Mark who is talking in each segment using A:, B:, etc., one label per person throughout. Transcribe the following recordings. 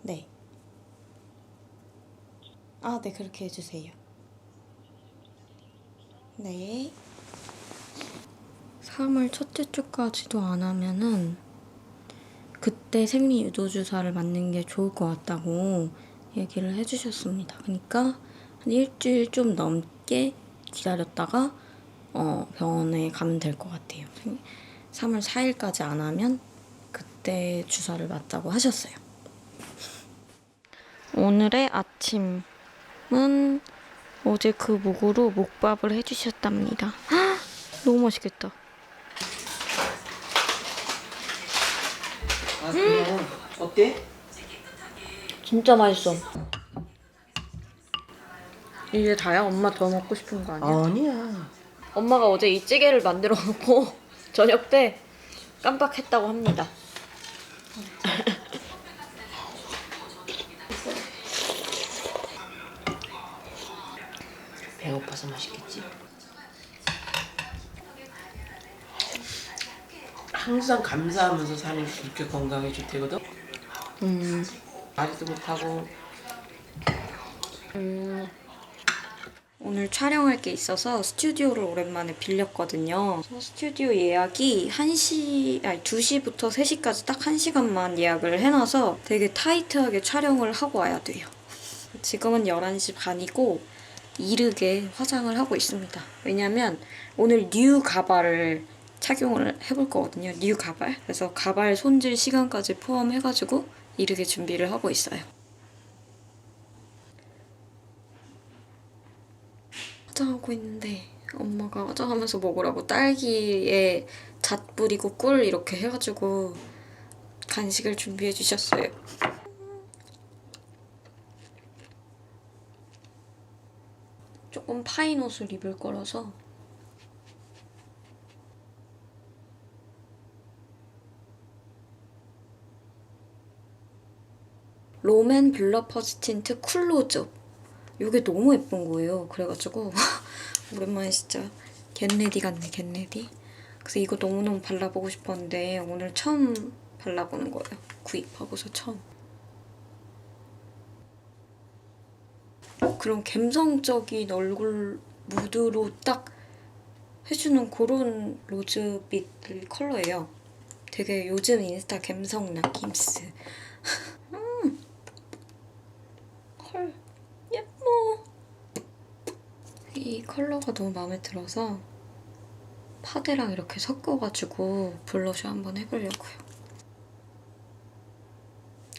A: 네. 아, 네, 그렇게 해주세요. 네. 3월 첫째 주까지도 안 하면은 그때 생리 유도 주사를 맞는 게 좋을 것 같다고 얘기를 해주셨습니다. 그러니까 한 일주일 좀 넘게 기다렸다가 병원에 가면 될 것 같아요. 3월 4일까지 안 하면 그때 주사를 맞자고 하셨어요. 오늘의 아침은 어제 그 묵으로 묵밥을 해주셨답니다. 헉, 너무 맛있겠다.
B: 어때?
A: 진짜 맛있어. 이게 다야? 엄마 더 먹고 싶은 거 아니야?
B: 아니야.
A: 엄마가 어제 이 찌개를 만들어 놓고 저녁 때 깜빡했다고 합니다.
B: 배고파서 맛있겠지. 항상 감사하면서 사는 게 그렇게 건강에 좋대거든. 말도 못하고.
A: 오늘 촬영할 게 있어서 스튜디오를 오랜만에 빌렸거든요. 스튜디오 예약이 2시부터 3시까지 딱 1시간만 예약을 해놔서 되게 타이트하게 촬영을 하고 와야 돼요. 지금은 11시 반이고 이르게 화장을 하고 있습니다. 왜냐면 오늘 뉴 가발을 착용을 해볼 거거든요. 뉴 가발. 그래서 가발 손질 시간까지 포함해가지고 이르게 준비를 하고 있어요. 화장하고 있는데 엄마가 화장하면서 먹으라고 딸기에 잣 뿌리고 꿀 이렇게 해가지고 간식을 준비해 주셨어요. 조금 파인 옷을 입을 거라서 롬앤 블러퍼즈 틴트 쿨로즈. 이게 너무 예쁜 거예요. 그래가지고 오랜만에 진짜 겟레디 같네, 겟레디. 그래서 이거 너무너무 발라보고 싶었는데 오늘 처음 발라보는 거예요. 구입하고서 처음. 그런 감성적인 얼굴 무드로 딱 해주는 그런 로즈빛 컬러예요. 되게 요즘 인스타 감성 느낌스. 헐, 예뻐. 이 컬러가 너무 마음에 들어서 파데랑 이렇게 섞어가지고 블러셔 한번 해보려고요.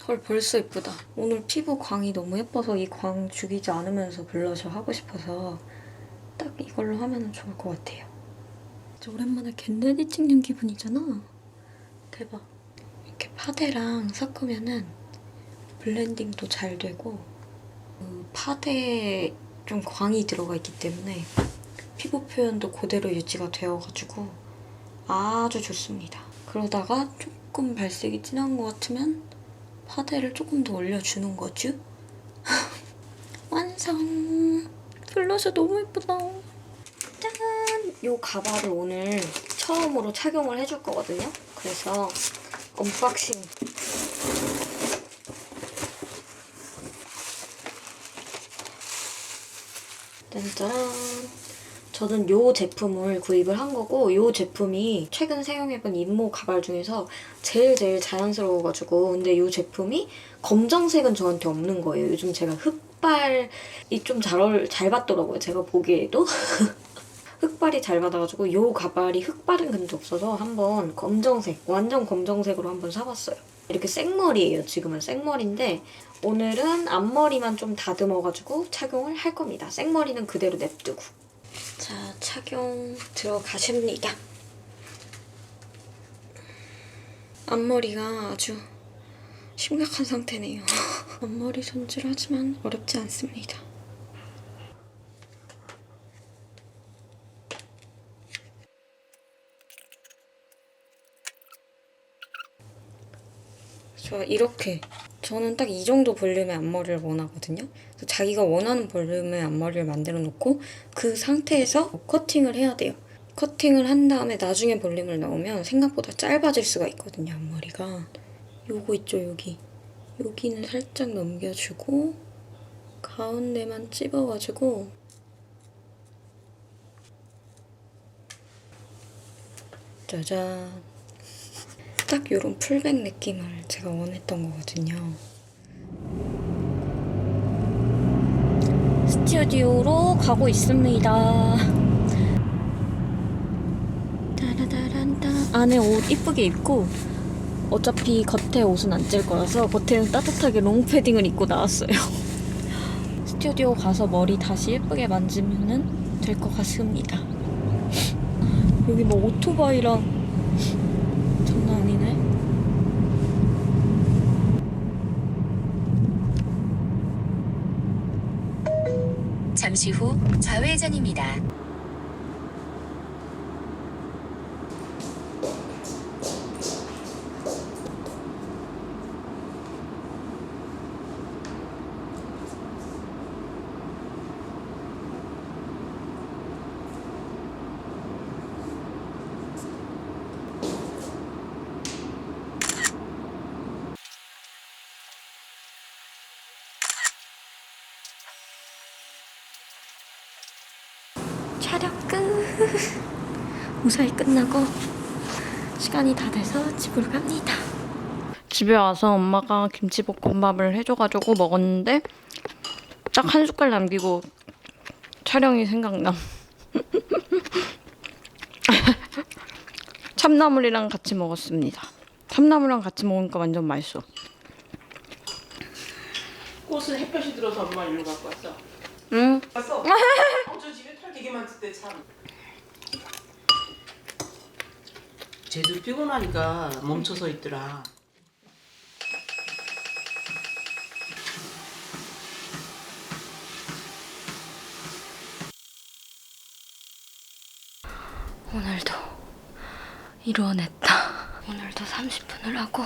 A: 헐, 벌써 예쁘다. 오늘 피부 광이 너무 예뻐서 이 광 죽이지 않으면서 블러셔 하고 싶어서 딱 이걸로 하면 좋을 것 같아요. 진짜 오랜만에 겟레디 찍는 기분이잖아. 대박. 이렇게 파데랑 섞으면은 블렌딩도 잘 되고 그 파데에 좀 광이 들어가 있기 때문에 피부 표현도 그대로 유지가 되어가지고 아주 좋습니다. 그러다가 조금 발색이 진한 것 같으면 파데를 조금 더 올려주는 거죠. 완성! 블러셔 너무 예쁘다. 짠! 이 가발을 오늘 처음으로 착용을 해줄 거거든요. 그래서 언박싱. 짠짠! 저는 이 제품을 구입을 한 거고 이 제품이 최근 사용해본 잇모 가발 중에서 제일 자연스러워가지고 근데 이 제품이 검정색은 저한테 없는 거예요. 요즘 제가 흑발이 좀 잘 받더라고요. 제가 보기에도. 흑발이 잘 받아가지고 이 가발이 흑발은 근데 없어서 한번 검정색, 완전 검정색으로 한번 사봤어요. 이렇게 생머리예요. 지금은 생머리인데 오늘은 앞머리만 좀 다듬어가지고 착용을 할 겁니다. 생머리는 그대로 냅두고. 자, 착용 들어가십니다. 앞머리가 아주 심각한 상태네요. 앞머리 손질하지만 어렵지 않습니다. 좋아, 이렇게. 저는 딱 이 정도 볼륨의 앞머리를 원하거든요. 그래서 자기가 원하는 볼륨의 앞머리를 만들어 놓고 그 상태에서 커팅을 해야 돼요. 커팅을 한 다음에 나중에 볼륨을 넣으면 생각보다 짧아질 수가 있거든요, 앞머리가. 요거 있죠, 여기. 여기는 살짝 넘겨주고 가운데만 찝어가지고 짜잔. 딱 요런 풀백 느낌을 제가 원했던 거거든요. 스튜디오로 가고 있습니다. 따라다란따. 안에 옷 이쁘게 입고 어차피 겉에 옷은 안 찔 거라서 겉에는 따뜻하게 롱 패딩을 입고 나왔어요. 스튜디오 가서 머리 다시 예쁘게 만지면 될 것 같습니다. 여기 뭐 오토바이랑 장난 아니네.
C: 잠시 후 좌회전입니다.
A: 촬영 끝. 무사히 끝나고 시간이 다 돼서 집으로 갑니다. 집에 와서 엄마가 김치볶음밥을 해줘가지고 먹었는데 딱 한 숟갈 남기고 촬영이 생각나. 참나물이랑 같이 먹었습니다. 참나물이랑 같이 먹으니까 완전 맛있어.
B: 꽃은 햇볕이 들어서 엄마 일로 갖고 왔어.
A: 응.
B: 왔어? 저 집에 털 되게 많을 때 참. 쟤도 피곤하니까 멈춰서 있더라.
A: 오늘도 이루어냈다. 오늘도 30분을 하고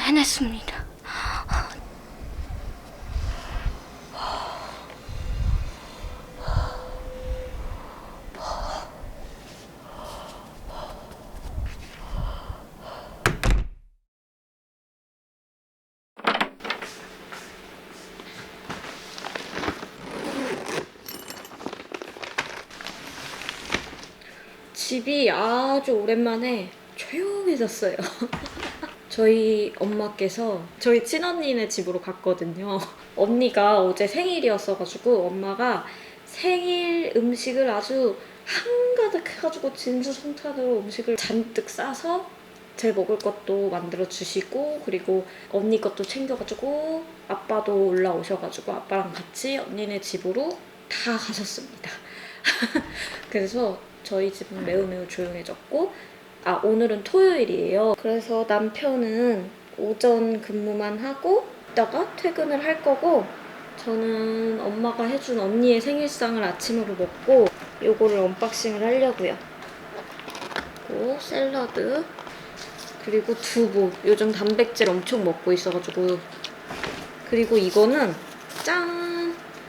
A: 해냈습니다. 집이 아주 오랜만에 조용해졌어요. 저희 엄마께서 저희 친언니네 집으로 갔거든요. 언니가 어제 생일이었어가지고 엄마가 생일 음식을 아주 한가득 해가지고 진수성찬으로 음식을 잔뜩 싸서 제 먹을 것도 만들어 주시고 그리고 언니 것도 챙겨가지고 아빠도 올라오셔가지고 아빠랑 같이 언니네 집으로 다 가셨습니다. 그래서 저희 집은 매우 조용해졌고 오늘은 토요일이에요. 그래서 남편은 오전 근무만 하고 이따가 퇴근을 할 거고 저는 엄마가 해준 언니의 생일상을 아침으로 먹고 요거를 언박싱을 하려고요. 그리고 샐러드 그리고 두부. 요즘 단백질 엄청 먹고 있어가지고 그리고 이거는 짠!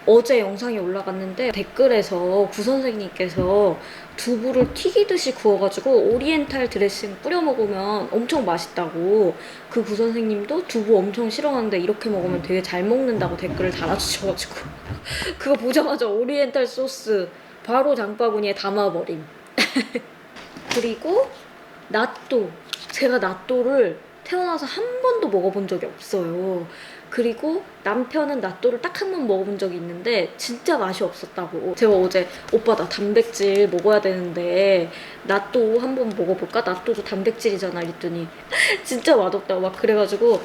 A: 어제 영상이 올라갔는데 댓글에서 구선생님께서 두부를 튀기듯이 구워가지고 오리엔탈 드레싱 뿌려 먹으면 엄청 맛있다고 그 구선생님도 두부 엄청 싫어하는데 이렇게 먹으면 되게 잘 먹는다고 댓글을 달아주셔가지고 그거 보자마자 오리엔탈 소스 바로 장바구니에 담아버림. 그리고 나또. 제가 나또를 태어나서 한 번도 먹어본 적이 없어요. 그리고 남편은 나또를 딱 한 번 먹어본 적이 있는데 진짜 맛이 없었다고. 제가 어제 오빠 나 단백질 먹어야 되는데 나또 한번 먹어볼까? 나또도 단백질이잖아 이랬더니 진짜 맛없다고 막 그래가지고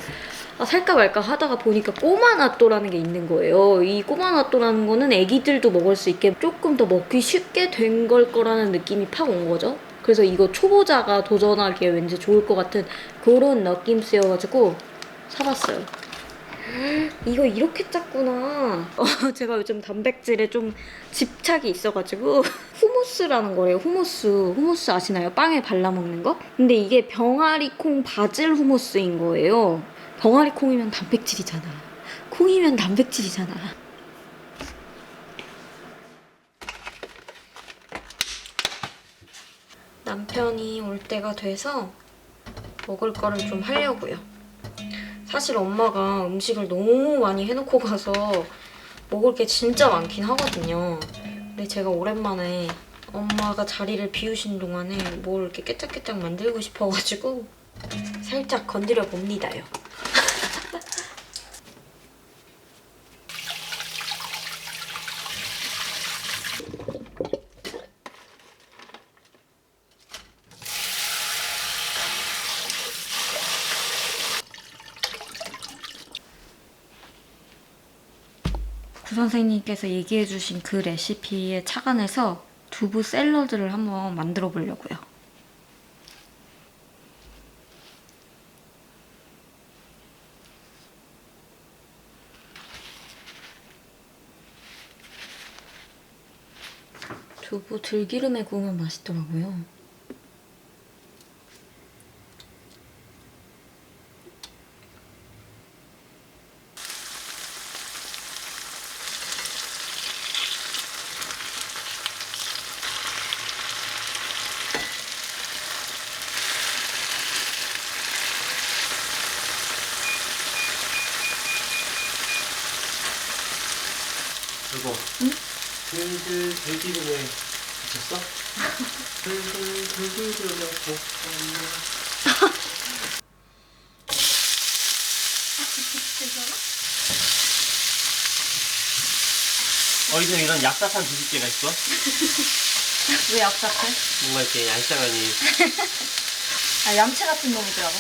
A: 살까 말까 하다가 보니까 꼬마 나또라는 게 있는 거예요. 이 꼬마 나또라는 거는 애기들도 먹을 수 있게 조금 더 먹기 쉽게 된 걸 거라는 느낌이 팍 온 거죠. 그래서 이거 초보자가 도전하기에 왠지 좋을 것 같은 그런 느낌쓰여가지고 사봤어요. 이거 이렇게 작구나. 제가 요즘 단백질에 좀 집착이 있어가지고 후무스라는 거래요. 후무스 아시나요? 빵에 발라먹는 거? 근데 이게 병아리콩 바질 후무스인 거예요. 병아리콩이면 단백질이잖아. 콩이면 단백질이잖아. 남편이 올 때가 돼서 먹을 거를 좀 하려고요. 사실 엄마가 음식을 너무 많이 해놓고 가서 먹을 게 진짜 많긴 하거든요. 근데 제가 오랜만에 엄마가 자리를 비우신 동안에 뭘 이렇게 깨짝깨짝 만들고 싶어가지고 살짝 건드려 봅니다요. 구 선생님께서 얘기해주신 그 레시피에 착안해서 두부 샐러드를 한번 만들어 보려고요. 두부 들기름에 구우면 맛있더라고요.
B: 이거 슬슬 들기름에 미쳤어? 슬슬 들기름에 볶았나? 어디서 이런 얍삽한 뒤집개가 있어?
A: 왜 얍삽해?
B: 뭔가 이렇게 얄쌍하니.
A: 아, 얌체 같은 놈이더라고.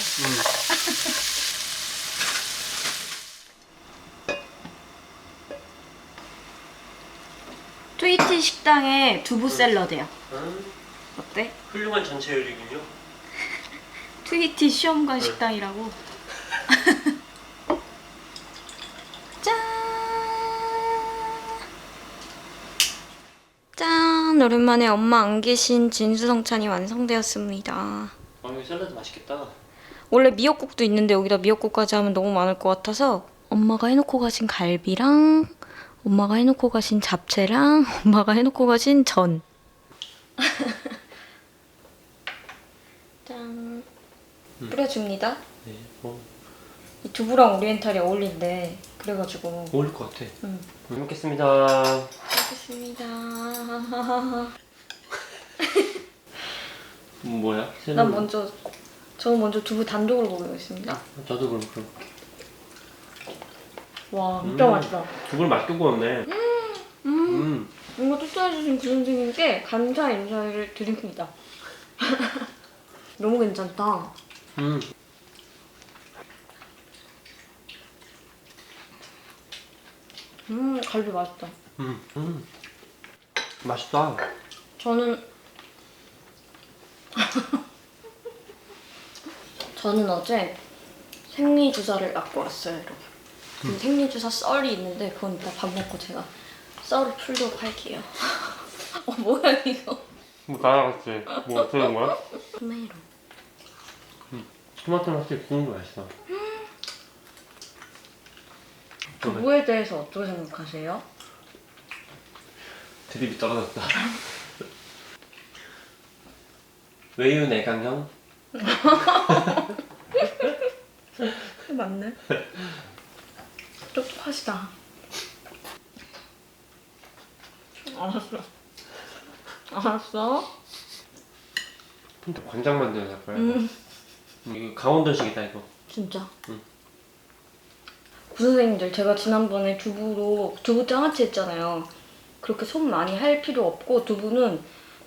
A: 트위티 식당의 두부 샐러드야. 어때?
B: 훌륭한 전체 요리군요.
A: 트위티 시험관 식당이라고. 짠! 짠! 오랜만에 엄마 안 계신 진수성찬이 완성되었습니다.
B: 이거 샐러드 맛있겠다.
A: 원래 미역국도 있는데 여기다 미역국까지 하면 너무 많을 것 같아서 엄마가 해놓고 가신 갈비랑 엄마가 해놓고 가신 잡채랑 엄마가 해놓고 가신 전. 짠. 뿌려줍니다.
B: 네,
A: 이 두부랑 오리엔탈이 어울린대. 그래가지고.
B: 어울릴 것 같아.
A: 응.
B: 잘 먹겠습니다.
A: 먹겠습니다.
B: 뭐야?
A: 난 저 먼저 두부 단독으로 먹어보겠습니다.
B: 저도 그럼 그럴게.
A: 와, 진짜 맛있다.
B: 두부를 맛있게 구웠네.
A: 이거 추천해주신 그 선생님께 감사 인사를 드립니다. 너무 괜찮다. 갈비 맛있다.
B: 맛있다.
A: 저는 어제 생리주사를 맞고 왔어요, 여러분. 그 생리주사 썰이 있는데 그건 이따 밥 먹고 제가 썰을 풀도록 할게요. 뭐야 이거?
B: 뭐 날아갔지? 뭐 어떻게 된 거야?
A: 토메이로.
B: 토마토는 확실히 구운 게 맛있어.
A: 두부에 대해서 어떻게 생각하세요?
B: 드립이 떨어졌다. 외유 내강형?
A: 맞네. 똑똑하시다. 알았어.
B: 근데 관장 만드는 작가야. 이거 강원도식이다 이거.
A: 진짜. 구 선생님들, 제가 지난번에 두부 장아찌 했잖아요. 그렇게 손 많이 할 필요 없고 두부는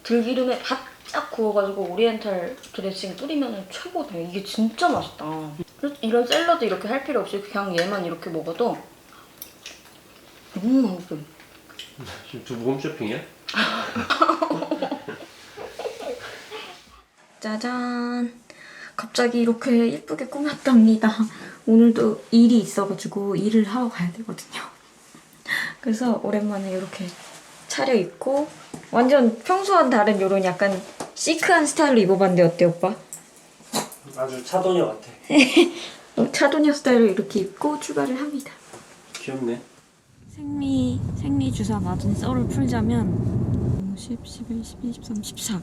A: 들기름에 바짝 구워가지고 오리엔탈 드레싱 뿌리면 최고다. 이게 진짜 맛있다. 이런 샐러드 이렇게 할 필요 없이 그냥 얘만 이렇게 먹어도 너무 맛있어.
B: 지금 두부 홈쇼핑이야?
A: 짜잔. 갑자기 이렇게 예쁘게 꾸몄답니다. 오늘도 일이 있어가지고 일을 하러 가야 되거든요. 그래서 오랜만에 이렇게 차려입고 완전 평소와는 다른 이런 약간 시크한 스타일로 입어봤는데 어때 오빠?
B: 아주 차도녀 같아.
A: 차도녀 스타일로 이렇게 입고 출발을 합니다.
B: 귀엽네.
A: 생리 주사 맞은 썰을 풀자면 10, 11, 12, 13, 14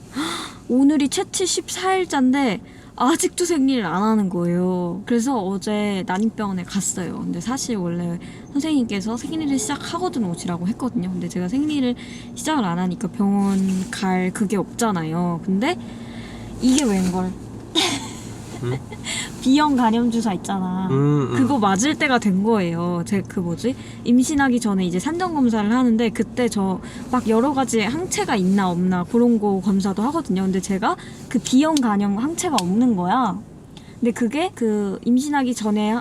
A: 오늘이 채취 14일자인데 아직도 생리를 안 하는 거예요. 그래서 어제 난임병원에 갔어요. 근데 사실 원래 선생님께서 생리를 시작하거든 오시라고 했거든요. 근데 제가 생리를 시작을 안 하니까 병원 갈 그게 없잖아요. 근데 이게 웬걸 B형 간염 주사 있잖아. 그거 맞을 때가 된 거예요. 제 그 뭐지? 임신하기 전에 이제 산전 검사를 하는데 그때 저 막 여러 가지 항체가 있나 없나 그런 거 검사도 하거든요. 근데 제가 그 B형 간염 항체가 없는 거야. 근데 그게 그 임신하기 전에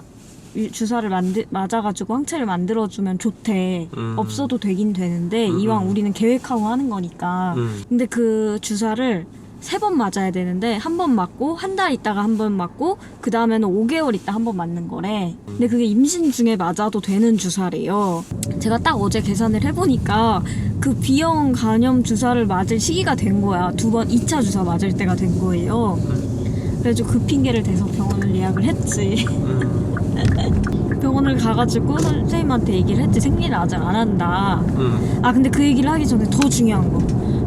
A: 주사를 맞아가지고 항체를 만들어주면 좋대. 없어도 되긴 되는데 이왕 우리는 계획하고 하는 거니까. 근데 그 주사를 3번 맞아야 되는데 한 번 맞고 한 달 있다가 한 번 맞고 그 다음에는 5개월 있다 한 번 맞는 거래. 근데 그게 임신 중에 맞아도 되는 주사래요. 제가 딱 어제 계산을 해보니까 그 B형 간염 주사를 맞을 시기가 된 거야. 2번 2차 주사 맞을 때가 된 거예요. 그래서 그 핑계를 대서 병원을 예약을 했지. 병원을 가가지고 선생님한테 얘기를 했지. 생리를 아직 안 한다. 아 근데 그 얘기를 하기 전에 더 중요한 거.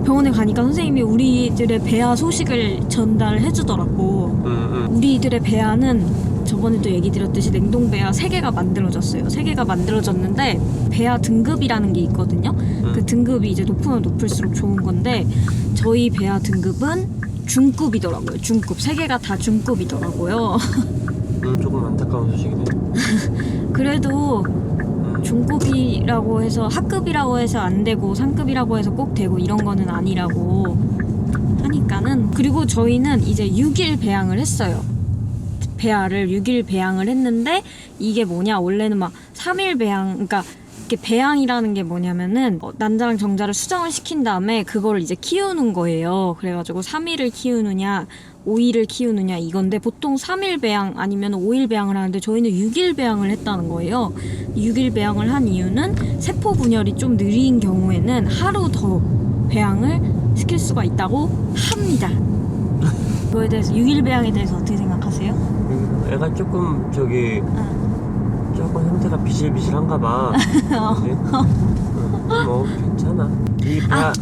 A: 병원에 가니까 선생님이 우리들의 배아 소식을 전달해 주더라고. 우리들의 배아는 저번에도 얘기 드렸듯이 냉동 배아 3개가 만들어졌어요. 3개가 만들어졌는데 배아 등급이라는 게 있거든요. 그 등급이 이제 높으면 높을수록 좋은 건데 저희 배아 등급은 중급이더라고요. 중급. 3개가 다 중급이더라고요.
D: 조금 안타까운 소식이네.
A: 그래도 중급이라고 해서 하급이라고 해서 안 되고 상급이라고 해서 꼭 되고 이런 거는 아니라고 하니까는. 그리고 저희는 이제 6일 배양을 했어요. 배아를 6일 배양을 했는데 이게 뭐냐, 원래는 막 3일 배양, 그러니까 이렇게 배양이라는 게 뭐냐면은 난자랑 정자를 수정을 시킨 다음에 그걸 이제 키우는 거예요. 그래가지고 3일을 키우느냐 5일을 키우느냐 이건데 보통 3일 배양 아니면 5일 배양을 하는데 저희는 6일 배양을 했다는 거예요. 6일 배양을 한 이유는 세포 분열이 좀 느린 경우에는 하루 더 배양을 시킬 수가 있다고 합니다. 그거에 대해서 6일 배양에 대해서 어떻게 생각하세요?
D: 애가 조금 조금 형태가 비실비실한가 봐. 뭐 괜찮아. 이 배아.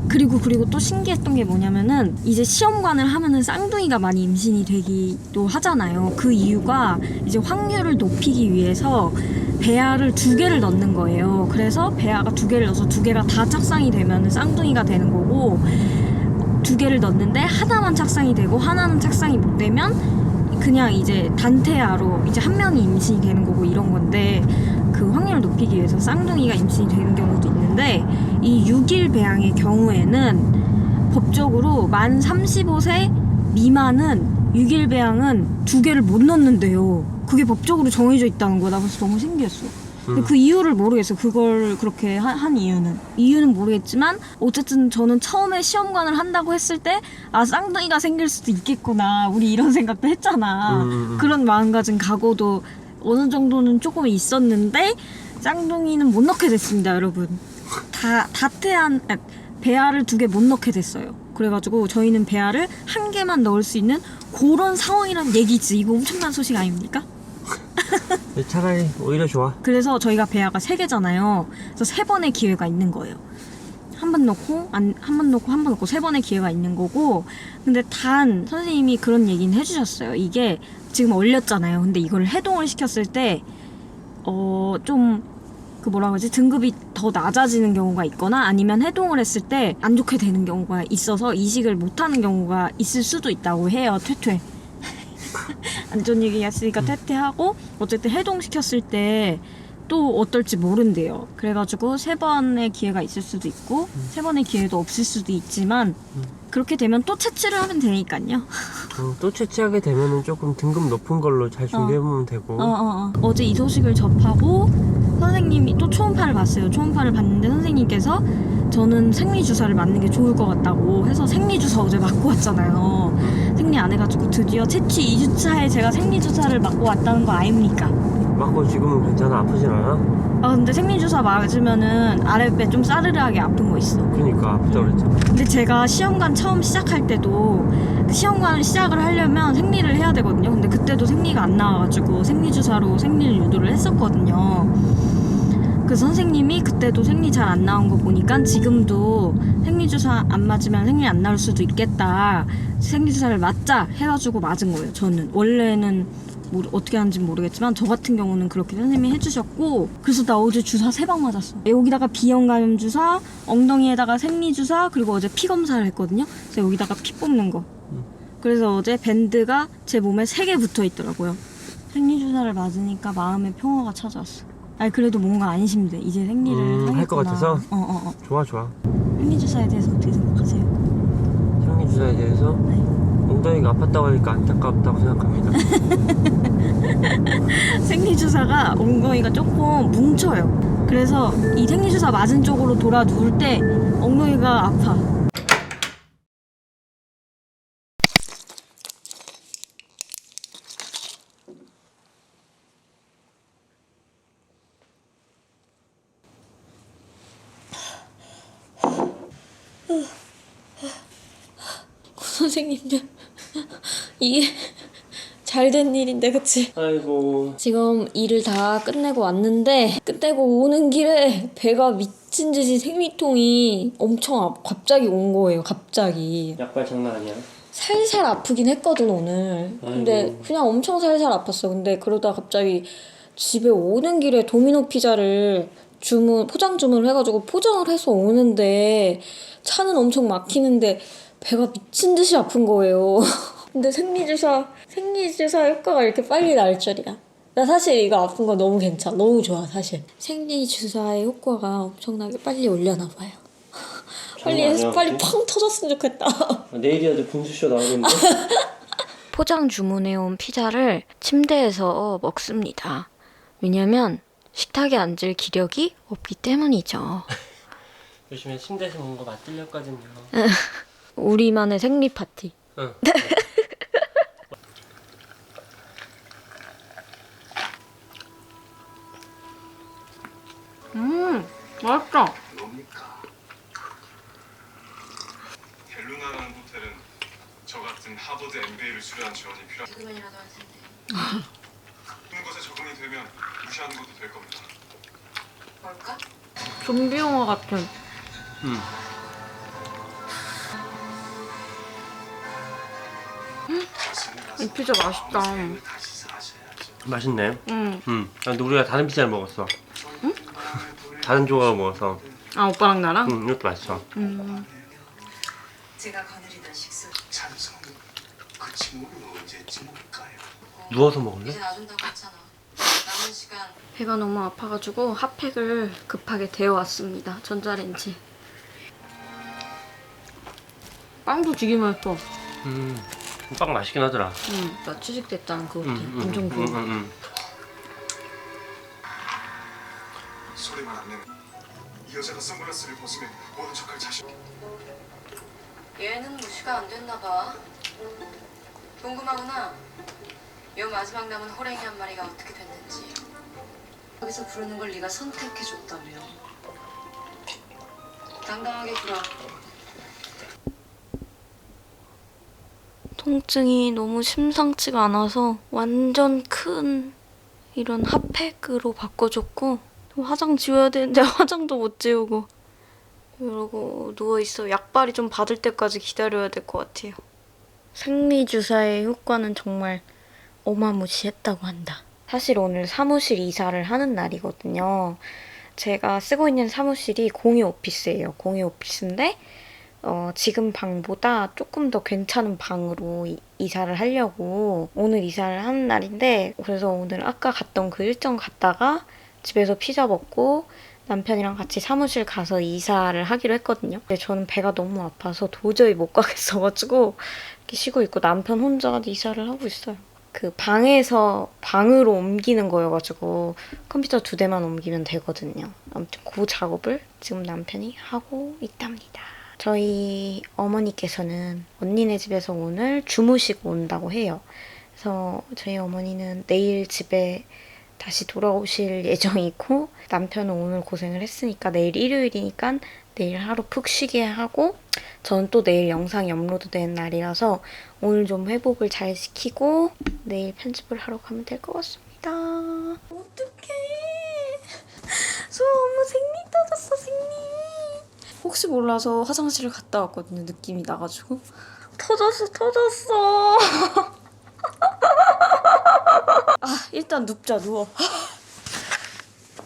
A: 그리고 또 신기했던 게 뭐냐면은 이제 시험관을 하면은 쌍둥이가 많이 임신이 되기도 하잖아요. 그 이유가 이제 확률을 높이기 위해서 배아를 2개를 넣는 거예요. 그래서 배아가 2개를 넣어서 2개가 다 착상이 되면은 쌍둥이가 되는 거고, 2개를 넣는데 하나만 착상이 되고 하나는 착상이 못 되면 그냥 이제 단태아로 이제 한 명이 임신이 되는 거고 이런 건데, 그 확률을 높이기 위해서 쌍둥이가 임신이 되는 경우도 있는데 이 6일 배양의 경우에는 법적으로 만 35세 미만은 6일 배양은 2개를 못 넣는데요. 그게 법적으로 정해져 있다는 거야. 나 그래서 너무 신기했어. 근데 그 이유를 모르겠어요. 그걸 그렇게 한 이유는 모르겠지만 어쨌든 저는 처음에 시험관을 한다고 했을 때 쌍둥이가 생길 수도 있겠구나, 우리 이런 생각도 했잖아. 그런 마음가짐 각오도 어느 정도는 조금 있었는데 쌍둥이는 못 넣게 됐습니다, 여러분. 다태한 배아를 2개 못 넣게 됐어요. 그래가지고 저희는 배아를 1개만 넣을 수 있는 그런 상황이란 얘기지. 이거 엄청난 소식 아닙니까?
D: 차라리 오히려 좋아.
A: 그래서 저희가 배아가 3개잖아요. 그래서 3번의 기회가 있는 거예요. 한 번 넣고 한 번 넣고 3번의 기회가 있는 거고. 근데 단 선생님이 그런 얘기는 해주셨어요. 이게 지금 얼렸잖아요. 근데 이걸 해동을 시켰을 때 좀 그 뭐라 그러지, 등급이 더 낮아지는 경우가 있거나 아니면 해동을 했을 때 안 좋게 되는 경우가 있어서 이식을 못하는 경우가 있을 수도 있다고 해요. 퇴퇴. 안 좋은 얘기였으니까 퇴퇴하고 어쨌든 해동시켰을 때 또 어떨지 모른대요. 그래가지고 3번의 기회가 있을 수도 있고 3번의 기회도 없을 수도 있지만 그렇게 되면 또 채취를 하면 되니까요.
D: 또 채취하게 되면은 조금 등급 높은 걸로 잘 준비해보면 되고.
A: 어제 이 소식을 접하고 선생님이 또 초음파를 봤어요. 초음파를 봤는데 선생님께서 저는 생리주사를 맞는 게 좋을 것 같다고 해서 생리주사 어제 맞고 왔잖아요. 생리 안 해가지고 드디어 채취 2주차에 제가 생리주사를 맞고 왔다는 거 아닙니까?
D: 맞고 지금은 괜찮아? 아프진 않아?
A: 근데 생리주사 맞으면은 아랫배 좀 싸르르하게 아픈 거 있어.
D: 그니까 아프다 그랬잖아.
A: 근데 제가 시험관 처음 시작할 때도 시험관을 시작을 하려면 생리를 해야 되거든요. 근데 그때도 생리가 안 나와가지고 생리주사로 생리를 유도를 했었거든요. 그 선생님이 그때도 생리 잘 안 나온 거 보니까 지금도 생리주사 안 맞으면 생리 안 나올 수도 있겠다. 생리주사를 맞자 해가지고 맞은 거예요. 저는 원래는 어떻게 하는지 모르겠지만 저 같은 경우는 그렇게 선생님이 해주셨고, 그래서 나 어제 주사 3방 맞았어. 여기다가 비형 감염 주사, 엉덩이에다가 생리 주사, 그리고 어제 피 검사를 했거든요. 그래서 여기다가 피 뽑는 거. 그래서 어제 밴드가 제 몸에 3개 붙어 있더라고요. 생리 주사를 맞으니까 마음의 평화가 찾아왔어. 아니 그래도 뭔가 안심돼. 이제 생리를 하겠구나.
D: 할 것 같아서? 좋아.
A: 생리 주사에 대해서 어떻게 생각하세요?
D: 생리 주사에 대해서?
A: 네.
D: 엉덩이가 아팠다고 하니까 안타깝다고 생각합니다.
A: 생리주사가 엉덩이가 조금 뭉쳐요. 그래서 이 생리주사 맞은 쪽으로 돌아 누울 때 엉덩이가 아파. 선생님들, 이게 잘 된 일인데, 그치?
D: 아이고.
A: 지금 일을 다 끝내고 왔는데, 끝내고 오는 길에 배가 미친 듯이 생리통이 엄청 갑자기 온 거예요. 갑자기.
D: 약발 장난 아니야?
A: 살살 아프긴 했거든, 오늘. 근데
D: 아이고.
A: 그냥 엄청 살살 아팠어. 근데 그러다 갑자기 집에 오는 길에 도미노 피자를 포장 주문을 해가지고 포장을 해서 오는데 차는 엄청 막히는데 배가 미친 듯이 아픈 거예요. 근데 생리주사 효과가 이렇게 빨리 날 줄이야. 나 사실 이거 아픈 거 너무 괜찮아. 너무 좋아, 사실. 생리주사의 효과가 엄청나게 빨리 올려나 봐요. 빨리 펑 터졌으면 좋겠다.
D: 내일이라도 분수쇼 나오겠는데?
A: 포장 주문해온 피자를 침대에서 먹습니다. 왜냐면 식탁에 앉을 기력이 없기 때문이죠.
D: 요즘에 침대에서 먹는 거 맛들렸거든요.
A: 우리만의 생리 파티.
D: 응.
A: 맛있다.
E: 델루나라는 호텔은 저 같은 하버드 MBA를 수료한 지원이 필요한
C: 개그맨이라도 할 텐데.
E: 모든 것에 적응이 되면 무시하는 것도 될 겁니다.
C: 뭘까?
A: 좀비 영화 같은. 이 피자 맛있다.
D: 맛있네.
A: 응.
D: 근데 우리가 다른 피자를 먹었어. 응? 다른 조각을 먹었어.
A: 아, 오빠랑 나랑?
D: 응, 이것도 맛있어.
C: 제가 거느리던 식수.
E: 찬성 그 침묵은 언제쯤 올까요?
D: 누워서 먹을래?
C: 이제 놔준다고 했잖아. 남은 시간
A: 배가 너무 아파가지고 핫팩을 급하게 데워왔습니다. 전자레인지. 빵도 되게 맛있어.
D: 빵 맛있긴 하더라.
A: 나 취직됐다는 그거 같아. 엄청 좋아.
E: 소리만 안 내면 이 여자가 선글라스를 벗으면 모른 척할 자신.
C: 얘는 무시가 안 됐나 봐. 궁금하구나. 요 마지막 남은 호랭이 한 마리가 어떻게 됐는지. 여기서 부르는 걸 네가 선택해줬다며. 당당하게 굴어.
A: 통증이 너무 심상치가 않아서 완전 큰 이런 핫팩으로 바꿔줬고, 화장 지워야 되는데 화장도 못 지우고 이러고 누워있어. 약발이 좀 받을 때까지 기다려야 될 것 같아요. 생리주사의 효과는 정말 어마무시했다고 한다. 사실 오늘 사무실 이사를 하는 날이거든요. 제가 쓰고 있는 사무실이 공유 오피스예요. 공유 오피스인데 지금 방보다 조금 더 괜찮은 방으로 이사를 하려고 오늘 이사를 하는 날인데, 그래서 오늘 아까 갔던 그 일정 갔다가 집에서 피자 먹고 남편이랑 같이 사무실 가서 이사를 하기로 했거든요. 근데 저는 배가 너무 아파서 도저히 못 가겠어가지고 이렇게 쉬고 있고 남편 혼자 이사를 하고 있어요. 그 방에서 방으로 옮기는 거여가지고 컴퓨터 2대만 옮기면 되거든요. 아무튼 그 작업을 지금 남편이 하고 있답니다. 저희 어머니께서는 언니네 집에서 오늘 주무시고 온다고 해요. 그래서 저희 어머니는 내일 집에 다시 돌아오실 예정이고, 남편은 오늘 고생을 했으니까 내일 일요일이니까 내일 하루 푹 쉬게 하고, 저는 또 내일 영상이 업로드되는 날이라서 오늘 좀 회복을 잘 시키고 내일 편집을 하러 가면 될 것 같습니다. 어떡해. 소원 혹시 몰라서 화장실을 갔다 왔거든요. 느낌이 나가지고 터졌어. 일단 눕자, 누워.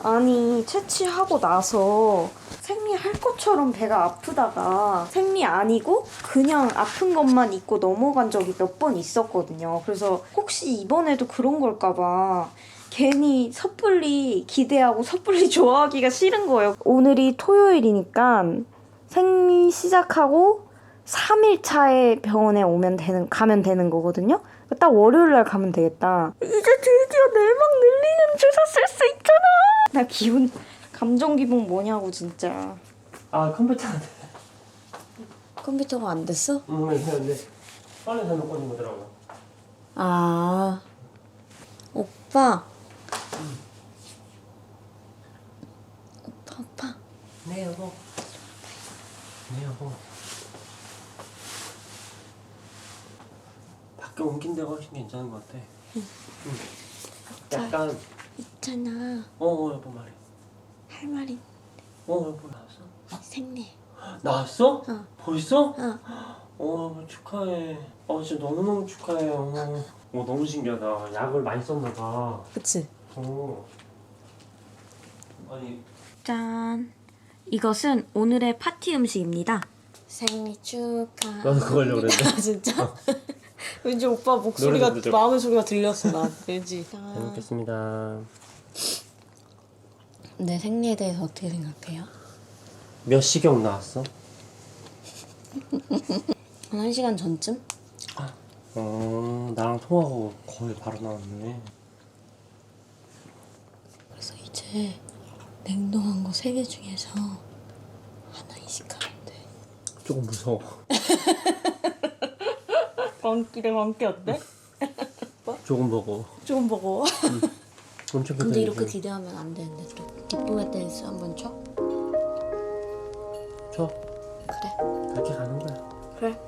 A: 아니, 채취하고 나서 생리할 것처럼 배가 아프다가 생리 아니고 그냥 아픈 것만 있고 넘어간 적이 몇 번 있었거든요. 그래서 혹시 이번에도 그런 걸까봐 괜히 섣불리 기대하고 섣불리 좋아하기가 싫은 거예요. 오늘이 토요일이니까 생리 시작하고 3일 차에 병원에 가면 되는 거거든요. 딱 월요일날 가면 되겠다. 이제 드디어 내막 늘리는 주사 쓸 수 있잖아. 나 감정 기분 뭐냐고 진짜.
D: 아 컴퓨터 안 돼.
A: 컴퓨터가 안 됐어?
D: 근데 빨리 해놓고 있는 거더라고.
A: 아, 오빠. 오빠.
D: 네 여보. 네 여보. 밖에 옮긴 데가 훨씬 괜찮은 것 같아. 응. 약간
A: 있잖아.
D: 여보 말해.
A: 할 말이
D: 여보 나왔어?
A: 생리.
D: 나왔어?
A: 어.
D: 벌써?
A: 어.
D: 여보 축하해. 진짜 너무너무 축하해요. 너무 신기하다. 약을 많이 썼나 봐.
A: 그치?
D: 아니
A: 짠. 이것은 오늘의 파티 음식입니다. 생리 축하.
D: 나도 그거 하려고 그랬는데.
A: 아, 진짜? 왠지 오빠 목소리가,
D: 노래 부르자.
A: 마음의 소리가 들렸어, 나. 왠지.
D: 잘 먹겠습니다.
A: 내 생리에 대해서 어떻게 생각해요?
D: 몇 시경 나왔어?
A: 한 1시간 전쯤?
D: 나랑 통화하고 거의 바로 나왔네.
A: 그래서 이제 냉동한 거 3개 중에서 하나 이식하면 돼.
D: 조금 무서워.
A: 광기래 광기 어때?
D: 조금 먹어.
A: 조금 먹어.
D: 엄청
A: 근데 이렇게
D: 괜찮지?
A: 기대하면 안 되는데 또 기쁨의 댄스 한번 쳐?
D: 쳐.
A: 그래.
D: 그렇게 가는 거야.
A: 그래.